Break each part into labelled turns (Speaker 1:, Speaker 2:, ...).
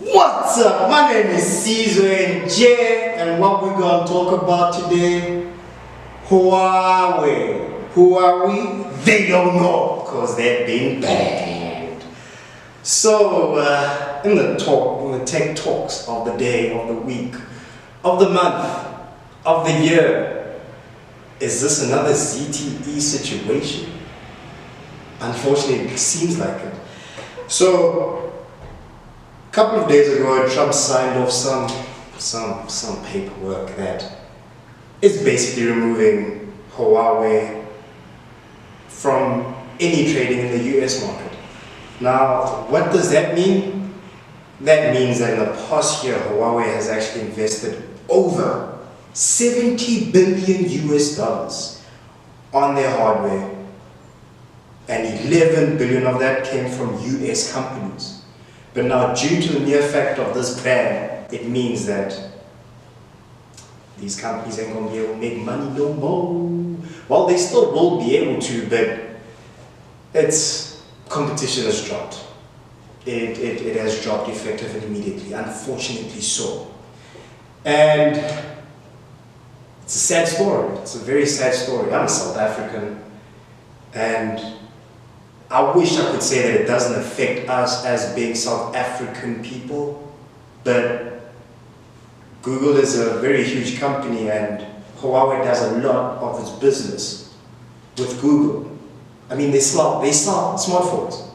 Speaker 1: What's up? My name is Caesar and Jay, and what we're going to talk about today, Huawei. Who are we? They don't know because they've been banned. So, in the tech talks of the day, of the week, of the month, of the year, is this another ZTE situation? Unfortunately, it seems like it. So, a couple of days ago, Trump signed off some paperwork that is basically removing Huawei from any trading in the US market. Now, what does that mean? That means that in the past year, Huawei has actually invested over 70 billion US dollars on their hardware, and 11 billion of that came from US companies. But now, due to the mere fact of this ban, it means that these companies ain't going to be able to make money no more. Well, they still will be able to, but competition has dropped. It has dropped effective and immediately, unfortunately so. And it's a sad story. It's a very sad story. I'm a South African, and I wish I could say that it doesn't affect us as being South African people, but Google is a very huge company, and Huawei does a lot of its business with Google. I mean, they sell smartphones.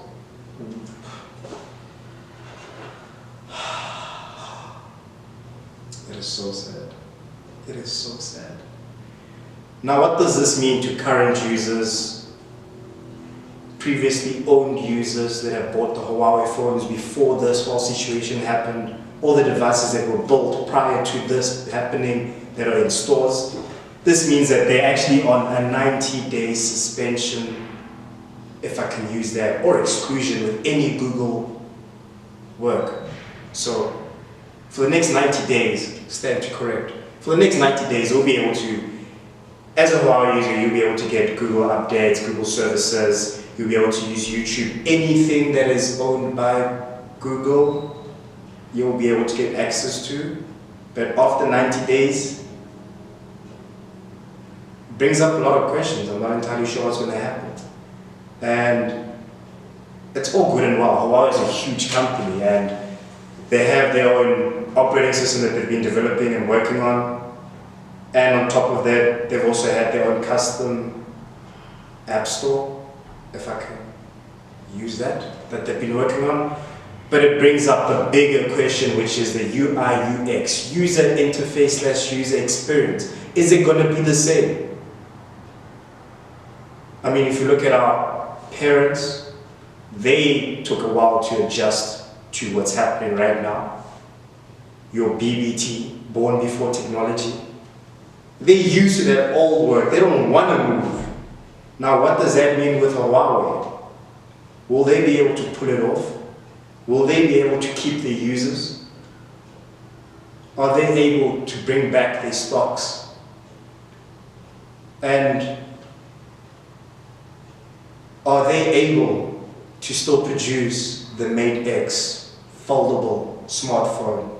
Speaker 1: It is so sad. It is so sad. Now, what does this mean to current users, previously owned users that have bought the Huawei phones before this whole situation happened, all the devices that were built prior to this happening that are in stores? This means that they're actually on a 90-day suspension, if I can use that, or exclusion with any Google work. So for the next 90 days, stand to correct, for the next 90 days you'll be able to, as a Huawei user, you'll be able to get Google updates, Google services, you'll be able to use YouTube. Anything that is owned by Google, you'll be able to get access to. But after 90 days, brings up a lot of questions. I'm not entirely sure what's going to happen. And it's all good and well. Huawei is a huge company, and they have their own operating system that they've been developing and working on. And on top of that, they've also had their own custom app store, if I can use that they've been working on. But it brings up the bigger question, which is the UI UX, user interface / user experience. Is it going to be the same? I mean, if you look at our parents, they took a while to adjust to what's happening right now. Your BBT, born before technology. They're used to that old work. They don't want to move. Now, what does that mean with Huawei? Will they be able to pull it off? Will they be able to keep their users? Are they able to bring back their stocks? And are they able to still produce the Mate X foldable smartphone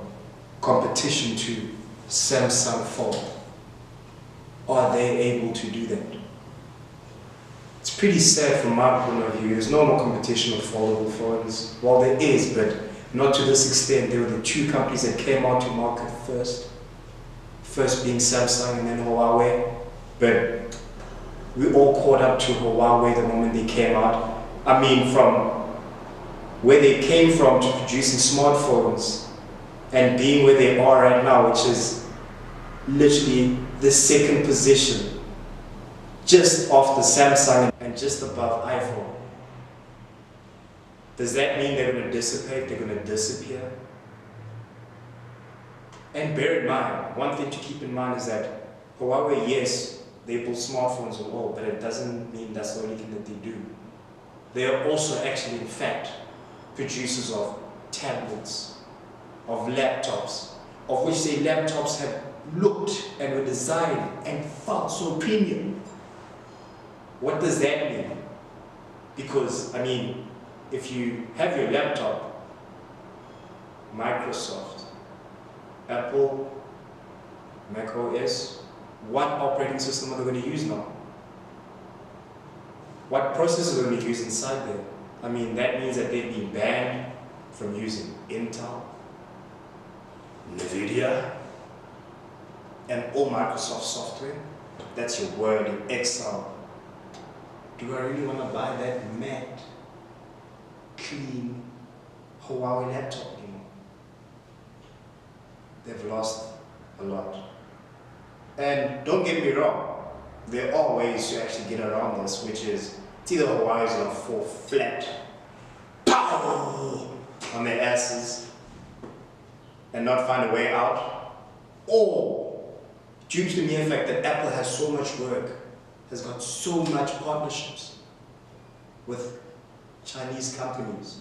Speaker 1: competition to Samsung Fold? Are they able to do that? It's pretty sad from my point of view. There's no more competition with foldable phones. Well, there is, but not to this extent. There were the two companies that came out to market first. First being Samsung and then Huawei. But we all caught up to Huawei the moment they came out. I mean, from where they came from to producing smartphones and being where they are right now, which is literally the second position, just after Samsung and just above iPhone. Does that mean they're going to dissipate? They're going to disappear? And bear in mind, one thing to keep in mind is that Huawei, yes, they build smartphones and all, but it doesn't mean that's the only thing that they do. They are also actually, in fact, producers of tablets, of laptops, of which their laptops have looked and were designed and felt so premium. What does that mean? Because, I mean, if you have your laptop, Microsoft, Apple, Mac OS, what operating system are they going to use now? What processors are going to be used inside there? I mean, that means that they've been banned from using Intel, NVIDIA, and all Microsoft software. That's your Word, your Excel. Do I really want to buy that matte, clean Huawei laptop anymore? They've lost a lot. And don't get me wrong, there are ways to actually get around this, which is it's either Hawaii's gonna fall flat, pow, on their asses and not find a way out, or due to the mere fact that Apple has so much work, has got so much partnerships with Chinese companies.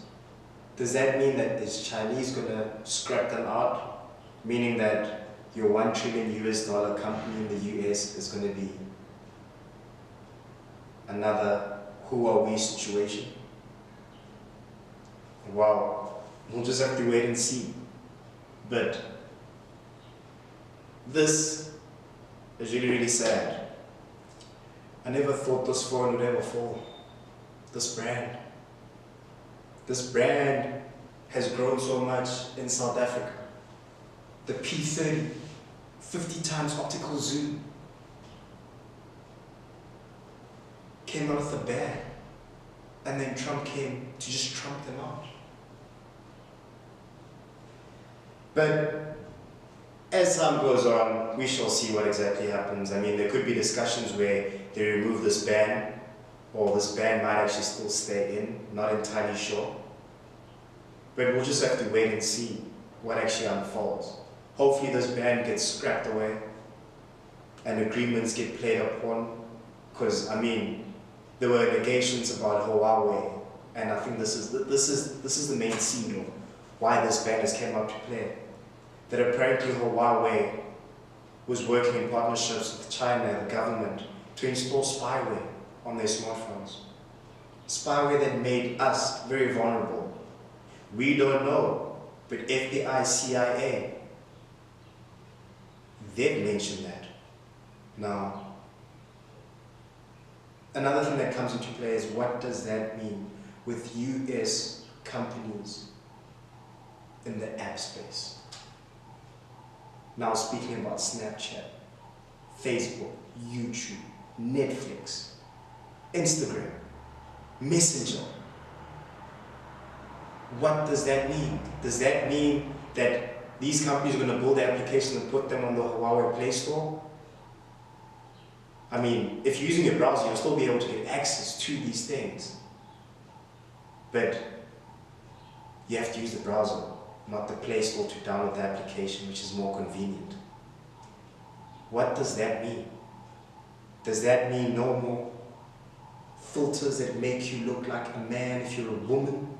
Speaker 1: Does that mean that is Chinese gonna scrap them out? Meaning that your $1 trillion US company in the US is gonna be another Huawei situation? Well, we'll just have to wait and see. But this is really, really sad. I never thought this phone would ever fall. This brand. This brand has grown so much in South Africa. The P30, 50 times optical zoom, came out of the bag, and then Trump came to just trump them out. But as time goes on, we shall see what exactly happens. I mean, there could be discussions where they remove this ban, or this ban might actually still stay in, not entirely sure. But we'll just have to wait and see what actually unfolds. Hopefully this ban gets scrapped away and agreements get played upon, because I mean, there were allegations about Huawei, and I think this is the main scene of why this ban has came out to play. That apparently Huawei was working in partnerships with China and the government to install spyware on their smartphones. Spyware that made us very vulnerable. We don't know, but FBI, CIA, they've mentioned that. Now, another thing that comes into play is what does that mean with US companies in the app space? Now speaking about Snapchat, Facebook, YouTube, Netflix, Instagram, Messenger. What does that mean? Does that mean that these companies are going to build the application and put them on the Huawei Play Store? I mean, if you're using your browser, you'll still be able to get access to these things. But you have to use the browser, not the Play Store, to download the application, which is more convenient. What does that mean? Does that mean no more filters that make you look like a man if you're a woman?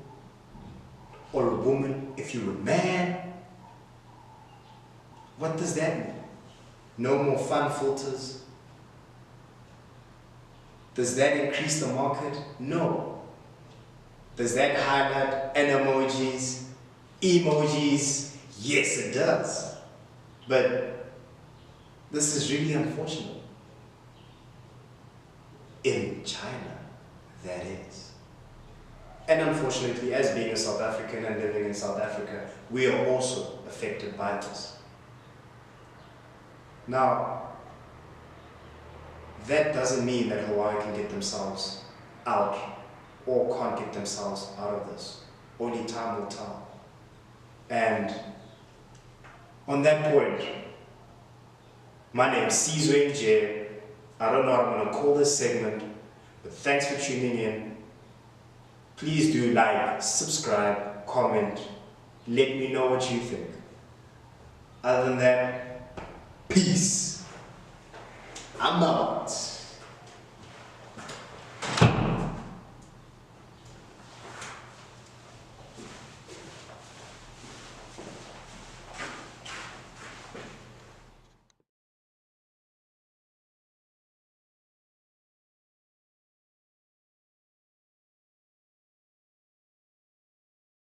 Speaker 1: Or a woman if you're a man? What does that mean? No more fun filters? Does that increase the market? No. Does that highlight emojis? Yes, it does. But this is really unfortunate. In China, that is. And unfortunately, as being a South African and living in South Africa, we are also affected by this. Now, that doesn't mean that Hawaii can get themselves out or can't get themselves out of this. Only time will tell. And on that point, my name is Sizwe Nje. I don't know what I'm going to call this segment, but thanks for tuning in. Please do like, subscribe, comment, let me know what you think. Other than that, peace. I'm out.